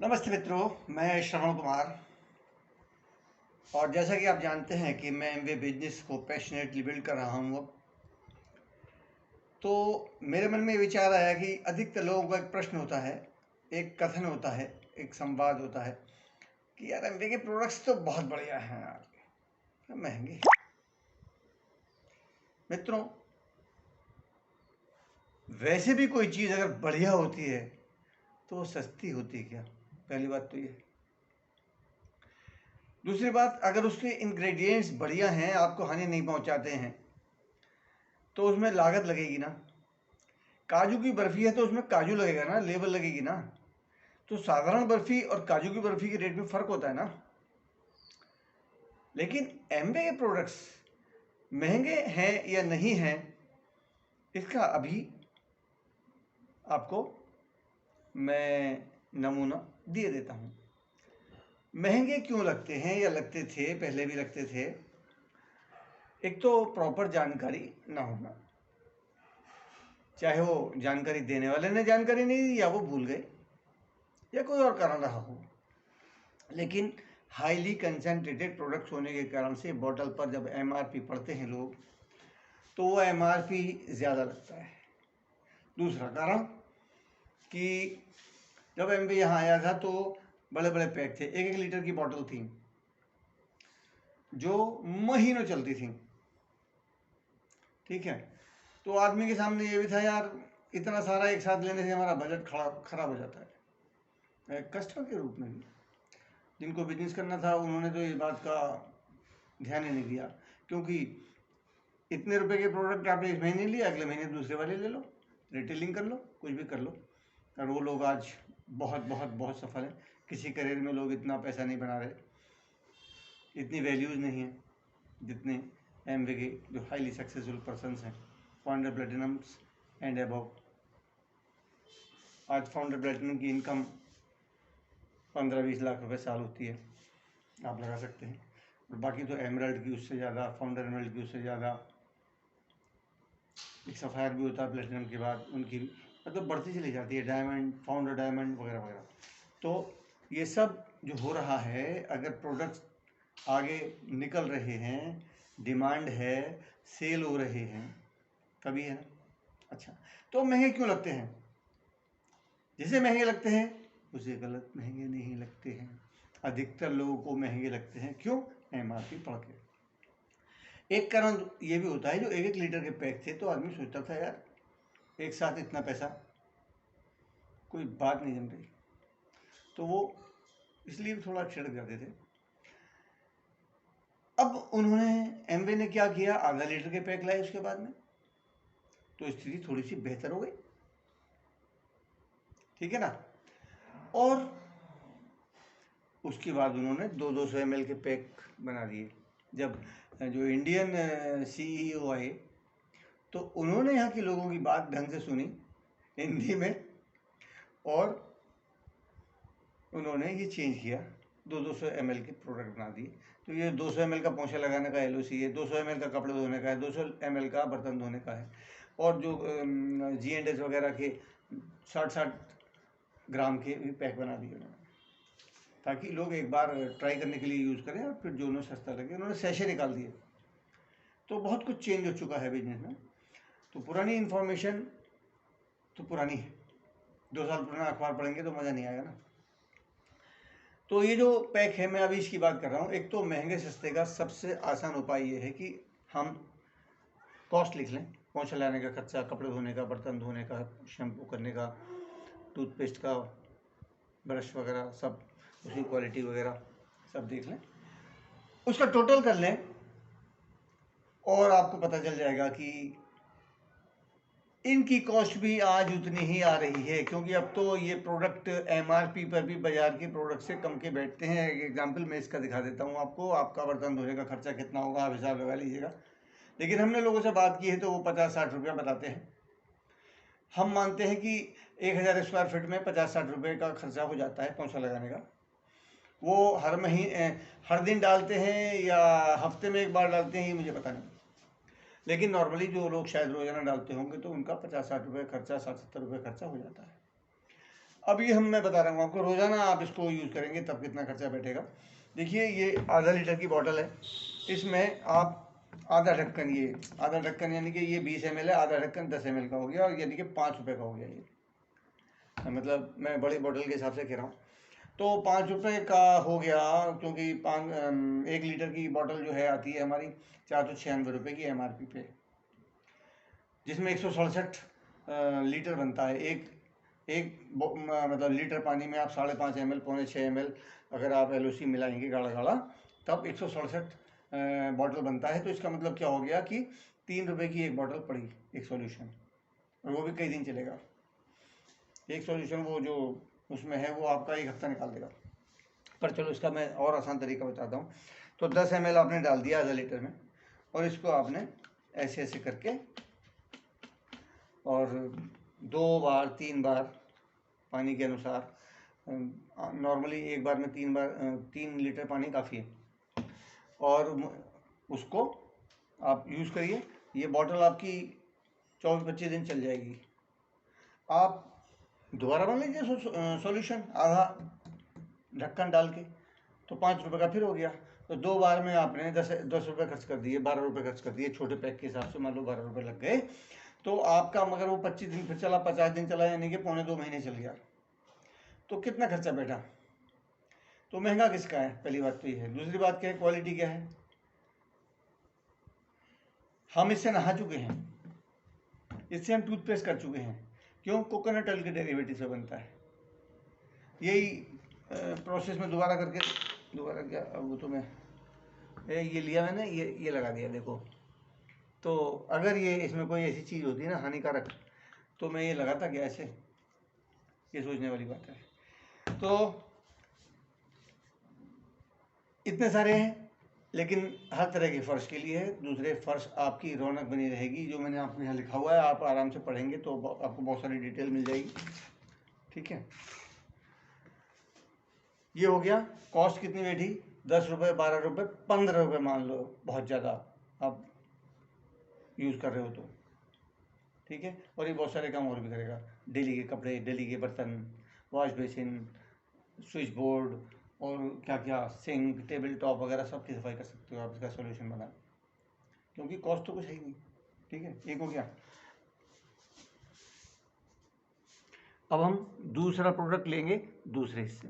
नमस्ते मित्रों, मैं श्रवण कुमार। और जैसा कि आप जानते हैं कि मैं एमवे बिजनेस को पैशनेटली बिल्ड कर रहा हूँ अब। तो मेरे मन में विचार आया कि अधिकतर लोगों का एक प्रश्न होता है, एक कथन होता है, एक संवाद होता है कि यार एमवे के प्रोडक्ट्स तो बहुत बढ़िया हैं यार, महंगे। मित्रों, वैसे भी कोई चीज़ अगर बढ़िया होती है तो वो सस्ती होती है क्या? पहली बात तो ये। दूसरी बात, अगर उसके इंग्रेडिएंट्स बढ़िया हैं, आपको हानि नहीं पहुंचाते हैं, तो उसमें लागत लगेगी ना। काजू की बर्फी है तो उसमें काजू लगेगा ना, लेबल लगेगी ना। तो साधारण बर्फी और काजू की बर्फी के रेट में फ़र्क होता है ना। लेकिन एमवे के प्रोडक्ट्स महंगे हैं या नहीं हैं, इसका अभी आपको मैं नमूना दे देता हूँ। महंगे क्यों लगते हैं या लगते थे, पहले भी लगते थे। एक तो प्रॉपर जानकारी ना होना, चाहे वो जानकारी देने वाले ने जानकारी नहीं दी या वो भूल गए या कोई और कारण रहा हो। लेकिन हाईली कंसनट्रेटेड प्रोडक्ट्स होने के कारण से बॉटल पर जब एमआरपी पढ़ते हैं लोग, तो वो एमआरपी ज़्यादा लगता है। दूसरा कारण कि जब एमवे यहाँ आया था तो बड़े बड़े पैक थे, 1-1 लीटर की बॉटल थी जो महीनों चलती थी। ठीक है, तो आदमी के सामने ये भी था, यार इतना सारा एक साथ लेने से हमारा बजट खराब हो जाता है। कस्टमर के रूप में भी जिनको बिजनेस करना था, उन्होंने तो इस बात का ध्यान ही नहीं दिया, क्योंकि इतने रुपए के प्रोडक्ट आपने इस महीने लिया, अगले महीने दूसरे वाले ले लो, रिटेलिंग कर लो, कुछ भी कर लो। और वो लोग आज बहुत बहुत बहुत सफल हैं। किसी करियर में लोग इतना पैसा नहीं बना रहे, इतनी वैल्यूज़ नहीं है जितने एमवे के जो हाईली सक्सेसफुल पर्सनस हैं, फाउंडर प्लेटिनम्स एंड अबव। आज फाउंडर प्लेटिनम की इनकम 15-20 लाख रुपए साल होती है, आप लगा सकते हैं। और बाकी तो एमरल्ड की उससे ज़्यादा, फाउंडर एमरल्ड की उससे ज़्यादा, एक सफ़ायर भी होता है प्लेटिनम के बाद, उनकी मतलब बढ़ती चली जाती है, डायमंड, फाउंडर डायमंड वगैरह वगैरह। तो ये सब जो हो रहा है, अगर प्रोडक्ट्स आगे निकल रहे हैं, डिमांड है, सेल हो रहे हैं, तभी है ना। अच्छा, तो महंगे क्यों लगते हैं? जिसे महंगे लगते हैं उसे गलत महंगे नहीं लगते हैं। अधिकतर लोगों को महंगे लगते हैं, क्यों? एमआरपी पढ़ के। एक कारण ये भी होता है, जो 1-1 लीटर के पैक थे तो आदमी सोचता था यार एक साथ इतना पैसा, कोई बात नहीं जम रही, तो वो इसलिए भी थोड़ा छिड़क जाते थे। अब उन्होंने, एमवे ने क्या किया, आधा लीटर के पैक लाए उसके बाद में, तो स्थिति थोड़ी सी बेहतर हो गई, ठीक है ना। और उसके बाद उन्होंने 200 ml के पैक बना दिए। जब जो इंडियन सीईओ आए तो उन्होंने यहाँ के लोगों की बात ढंग से सुनी हिंदी में, और उन्होंने ये चेंज किया, 200 ml के प्रोडक्ट बना दिए। तो ये 200 ml का पोंछा लगाने का एलओसी है, 200 ml का कपड़े धोने का है, 200 ml का बर्तन धोने का है, और जो G&S वगैरह के 60-60 ग्राम के भी पैक बना दिए उन्होंने, ताकि लोग एक बार ट्राई करने के लिए यूज़ करें और फिर जो उन्हें सस्ता लगे। उन्होंने सैशे निकाल दिए। तो बहुत कुछ चेंज हो चुका है बिजनेस में। तो पुरानी इन्फॉर्मेशन तो पुरानी है, 2 साल पुराना अखबार पढ़ेंगे तो मज़ा नहीं आएगा ना। तो ये जो पैक है, मैं अभी इसकी बात कर रहा हूँ। एक तो महंगे सस्ते का सबसे आसान उपाय ये है कि हम कॉस्ट लिख लें, पोंछा लगाने का खर्चा, कपड़े धोने का, बर्तन धोने का, शैम्पू करने का, टूथपेस्ट का, ब्रश वगैरह सब, उसकी क्वालिटी वगैरह सब देख लें, उसका टोटल कर लें, और आपको पता चल जाएगा कि इनकी कॉस्ट भी आज उतनी ही आ रही है, क्योंकि अब तो ये प्रोडक्ट एमआरपी पर भी बाजार के प्रोडक्ट से कम के बैठते हैं। एक एग्जांपल मैं इसका दिखा देता हूँ आपको। आपका बर्तन धोने का खर्चा कितना होगा, आप हिसाब लगा लीजिएगा। लेकिन हमने लोगों से बात की है तो वो 50-60 रुपया बताते हैं। हम मानते हैं कि 1000 स्क्वायर फीट में 50-60 रुपये का खर्चा हो जाता है पोंछा लगाने का। वो हर महीने, हर दिन डालते हैं या हफ्ते में एक बार डालते हैं, ये मुझे पता नहीं। लेकिन नॉर्मली जो लोग शायद रोजाना डालते होंगे तो उनका 50-60 रुपये खर्चा, 60-70 रुपये खर्चा हो जाता है। अब ये मैं बता रहा हूँ आपको, रोज़ाना आप इसको यूज़ करेंगे तब कितना खर्चा बैठेगा। देखिए ये आधा लीटर की बॉटल है, इसमें आप आधा ढक्कन, ये आधा ढक्कन यानी कि ये 20 ml है, आधा ढक्कन 10 ml का हो गया, और यानी कि 5 रुपये का हो गया ये, मतलब मैं बड़ी बॉटल के हिसाब से कह रहा हूँ। तो 5 रुपये का हो गया, क्योंकि 1 लीटर की बॉटल जो है आती है हमारी 496 रुपये की MRP पे, जिसमें 167 लीटर बनता है। मतलब लीटर पानी में आप 5.5 ml, 5.25 ml अगर आप LOC मिलाएंगे गाढ़ा गाढ़ा, तब 167 बॉटल बनता है। तो इसका मतलब क्या हो गया कि 3 रुपये की एक बॉटल पड़ी, एक सॉल्यूशन, और वो भी कई दिन चलेगा। एक सॉल्यूशन वो जो उसमें है वो आपका 1 हफ्ता निकाल देगा। पर चलो इसका मैं और आसान तरीका बताता हूँ। तो 10 ml आपने डाल दिया आधा लीटर में, और इसको आपने ऐसे ऐसे करके, और 2 बार 3 बार पानी के अनुसार, नॉर्मली एक बार में 3 लीटर पानी काफ़ी है, और उसको आप यूज़ करिए। ये बॉटल आपकी 24-25 दिन चल जाएगी। आप दोबारा बन लीजिए सॉल्यूशन आधा ढक्कन डाल के, तो 5 रुपये का फिर हो गया। तो 2 बार में आपने 10 रुपये खर्च कर दिए, 12 रुपये खर्च कर दिए, छोटे पैक के हिसाब से मान लो 12 रुपये लग गए। तो आपका मगर वो 25 दिन फिर चला, 50 दिन चला, यानी कि 1.25 महीने चल गया। तो कितना खर्चा बैठा? तो महंगा किसका है? पहली बात तो ये है। दूसरी बात क्या है, क्वालिटी क्या है? हम इससे नहा चुके हैं, इससे हम टूथपेस्ट कर चुके हैं। क्यों? कोकोनट ऑयल के डेरिवेटिव से बनता है। यही प्रोसेस में दोबारा क्या, अब वो तो मैं ये लिया मैंने, ये लगा दिया देखो। तो अगर ये इसमें कोई ऐसी चीज़ होती है ना हानिकारक, तो मैं ये लगाता क्या ऐसे? ये सोचने वाली बात है। तो इतने सारे हैं, लेकिन हर तरह के फ़र्श के लिए है। दूसरे फ़र्श आपकी रौनक बनी रहेगी। जो मैंने आपको यहाँ लिखा हुआ है, आप आराम से पढ़ेंगे तो आपको बहुत सारी डिटेल मिल जाएगी। ठीक है, ये हो गया। कॉस्ट कितनी बैठी? 10 रुपये, 12 रुपये, 15 रुपये मान लो, बहुत ज़्यादा आप यूज़ कर रहे हो तो। ठीक है, और ये बहुत सारे काम और भी करेगा। डेली के कपड़े, डेली के बर्तन, वॉश बेसिन, स्विच बोर्ड, और क्या क्या, सिंक, टेबल टॉप वगैरह सब की सफाई कर सकते हो आप इसका सॉल्यूशन बना, क्योंकि कॉस्ट तो कुछ है ही नहीं। ठीक है, एक हो गया। अब हम दूसरा प्रोडक्ट लेंगे दूसरे हिस्से में।